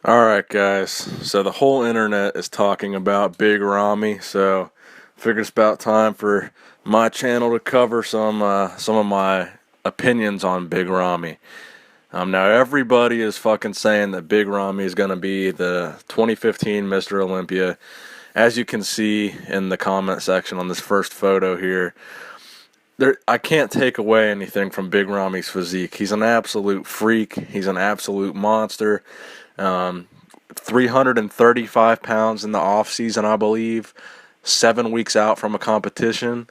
Alright guys, so the whole internet is talking about Big Ramy, so figured it's about time for my channel to cover some of my opinions on Big Ramy. Now everybody is fucking saying that Big Ramy is going to be the 2015 Mr. Olympia. As you can see in the comment section on this first photo here, I can't take away anything from Big Ramy's physique. He's an absolute freak. He's an absolute monster. Um, 335 pounds in the off season, I believe. 7 weeks out from a competition.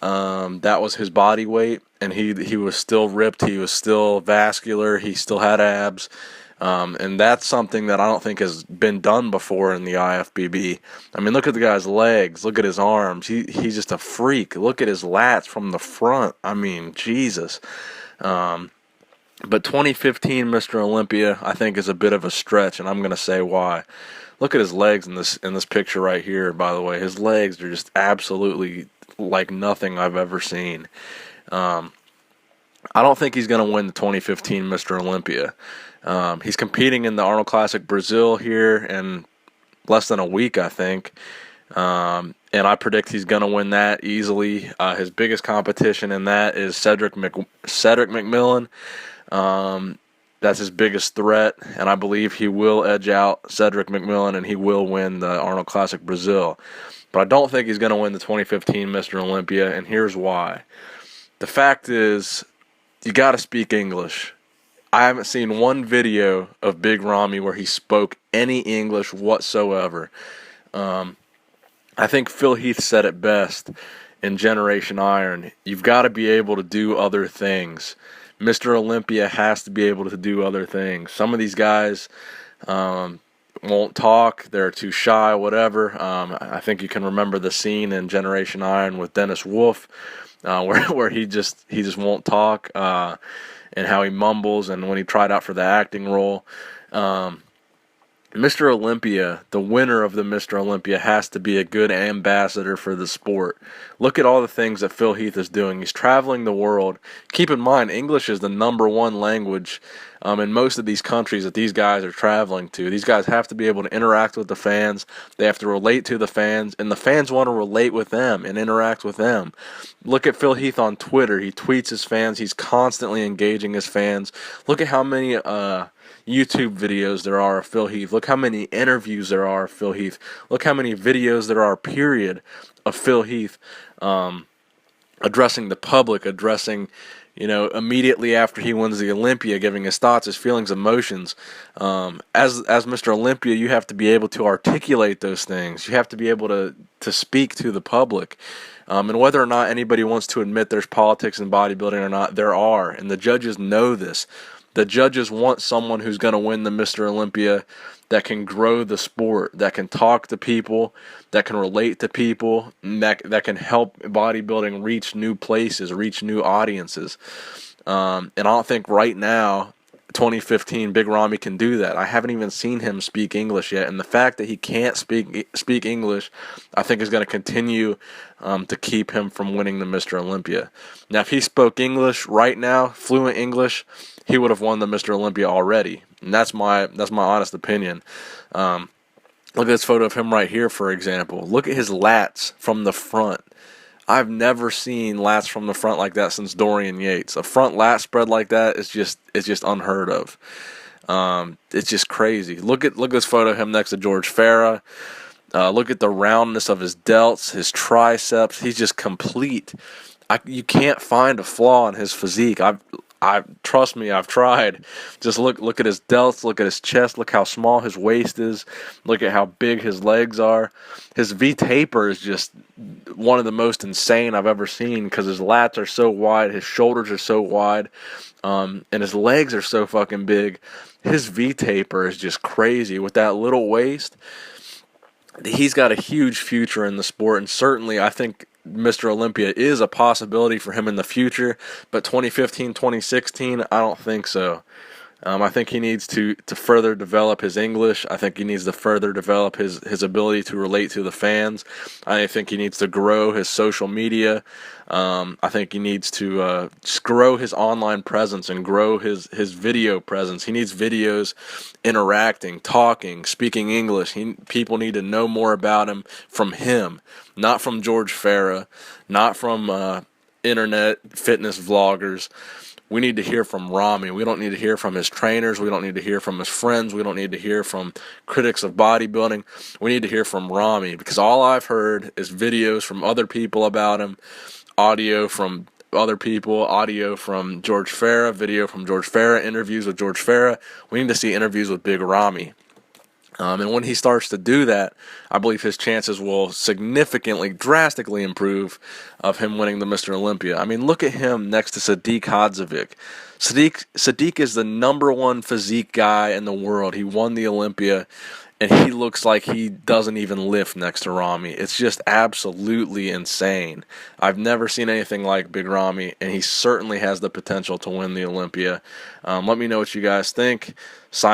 That was his body weight, and he was still ripped. He was still vascular. He still had abs. And that's something that I don't think has been done before in the IFBB. I mean, look at the guy's legs. Look at his arms. He's just a freak. Look at his lats from the front. I mean, Jesus. But 2015 Mr. Olympia, I think, is a bit of a stretch, and I'm going to say why. Look at his legs in this picture right here, by the way. His legs are just absolutely like nothing I've ever seen. I don't think he's going to win the 2015 Mr. Olympia. He's competing in the Arnold Classic Brazil here in less than a week, I think. And I predict he's going to win that easily. His biggest competition in that is Cedric McMillan. That's his biggest threat, and I believe he will edge out Cedric McMillan, and he will win the Arnold Classic Brazil. But I don't think he's going to win the 2015 Mr. Olympia, and here's why. The fact is, you got to speak English. I haven't seen one video of Big Ramy where he spoke any English whatsoever. I think Phil Heath said it best in Generation Iron. You've got to be able to do other things. Mr. Olympia has to be able to do other things. Some of these guys won't talk. They're too shy, whatever. I think you can remember the scene in Generation Iron with Dennis Wolf where he just won't talk and how he mumbles, and when he tried out for the acting role. Mr. Olympia, the winner of the Mr. Olympia, has to be a good ambassador for the sport. Look at all the things that Phil Heath is doing. He's traveling the world. Keep in mind, English is the #1 language in most of these countries that these guys are traveling to. These guys have to be able to interact with the fans. They have to relate to the fans, and the fans want to relate with them and interact with them. Look at Phil Heath on Twitter. He tweets his fans. He's constantly engaging his fans. Look at how many YouTube videos there are of Phil Heath. Look how many interviews there are of Phil Heath. Look how many videos there are, period, of Phil Heath addressing the public, addressing, immediately after he wins the Olympia, giving his thoughts, his feelings, emotions. As Mr. Olympia, you have to be able to articulate those things. You have to be able to speak to the public. And whether or not anybody wants to admit there's politics in bodybuilding or not, there are, and the judges know this. The judges want someone who's going to win the Mr. Olympia that can grow the sport, that can talk to people, that can relate to people, that can help bodybuilding reach new places, reach new audiences. And I don't think right now, 2015, Big Ramy can do that. I haven't even seen him speak English yet, and the fact that he can't speak English, I think, is going to continue to keep him from winning the Mr. Olympia. Now, if he spoke English right now, fluent English, he would have won the Mr. Olympia already, and that's my honest opinion. Look at this photo of him right here, for example. Look at his lats from the front. I've never seen lats from the front like that since Dorian Yates. A front lat spread like that is just unheard of. It's just crazy. Look at this photo of him next to George Farah. Look at the roundness of his delts, his triceps. He's just complete. You can't find a flaw in his physique. Trust me, I've tried. Just look at his delts, look at his chest, look how small his waist is, look at how big his legs are. His V-taper is just one of the most insane I've ever seen because his lats are so wide, his shoulders are so wide, and his legs are so fucking big. His V-taper is just crazy. With that little waist, he's got a huge future in the sport, and certainly I think Mr. Olympia is a possibility for him in the future, but 2015, 2016, I don't think so. I think he needs to further develop his English. I think he needs to further develop his ability to relate to the fans. I think he needs to grow his social media. I think he needs to just grow his online presence and grow his video presence. He needs videos interacting, talking, speaking English. People need to know more about him, not from George Farah, not from internet fitness vloggers. We need to hear from Ramy. We don't need to hear from his trainers. We don't need to hear from his friends. We don't need to hear from critics of bodybuilding. We need to hear from Ramy, because all I've heard is videos from other people about him, audio from other people, audio from George Farah, video from George Farah, interviews with George Farah. We need to see interviews with Big Ramy. And when he starts to do that, I believe his chances will significantly, drastically improve of him winning the Mr. Olympia. I mean, look at him next to Sadiq Hadzovic. Sadiq is the #1 physique guy in the world. He won the Olympia, and he looks like he doesn't even lift next to Ramy. It's just absolutely insane. I've never seen anything like Big Ramy, and he certainly has the potential to win the Olympia. Let me know what you guys think. Sign